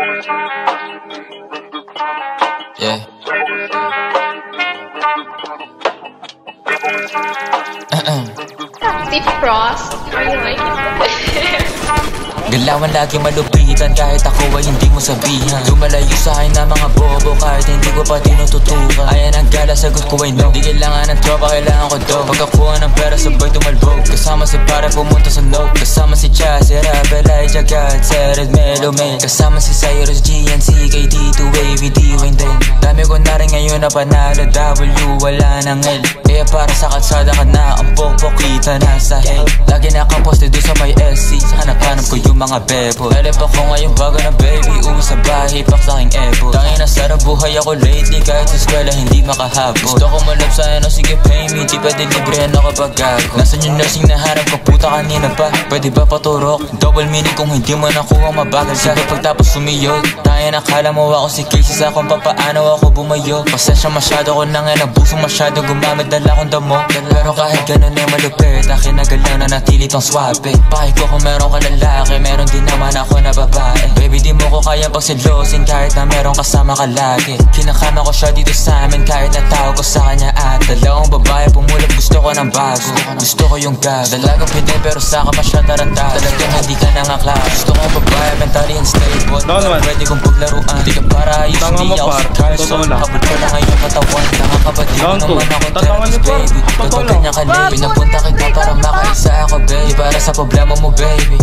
Yeah. Deep Frost, are you like it? Galawan lagi malupitan kahit ako ay hindi mo sabihan. Lumalayo sa akin na mga bobo kahit hindi ko pa tinututukan. Ayan ang gala, sagot ko ay no. Di kailangan ng tropa, kailangan ko do. Pagkakuha ng pera sabay tumalbog. Kasama si para pumunta sa no. Kasama si Chaz, Rapper, Elijah, God, Sered, Melo, May. Kasama si Cyrus, GNC, KD, 2AV, D-Wayne din. Dami ko na rin ngayon na panalo, W, wala ng L. Kaya para sa kalsada ka na, ang pokpok kita nasa hell. Lagi nakaposte doon sa may SC, hanap-hanap ko yung mga bebo. Elep ako ngayon bago na baby, uwi sa bahay, pak sa aking ebo. Tangin na sarap buhay ako lately, kahit sa eskwela hindi makahabol. Gusto ko malap sa ano, sige pay me, di pwede librehan ako pag gago. Nasaan yung nursing na harap ko, puta kanina pa, pwede ba paturok? Double meaning kung hindi mo nakuha, mabagal ka pagtapos sumiyod. Tangin akala mo ako si Casey, sa kung papaano ako bumayo. Pasensya masyado ko nang nabuso masyado, gumamit dala akong damo. Pero kahit ganun ay malupit, akin na galaw na natili tong swabe. Pakik ko kung meron ka lalaki, meron din naman ako na babae. Baby di mo ko kaya pagsilosin kahit na meron kasama ka lagi. Kinakama ko siya dito sa amin kahit natawag ko sa kanya at dalawang babae pumulot, gusto ko ng bago. Gusto ko yung gag, dalagang pwede pero sa ka pa siya tarantado. Talagang hindi ka nangaklas. Gusto ko babae mentally unstable, pwede kong paglaruan. Di ka para ayos, di ako si Carlson. Habol ko lang ngayon katawan, nakakabati mo naman akong therapist baby. Kapag kanya ka late, pinapunta kita para makaisa ako baby. Para sa problema mo baby.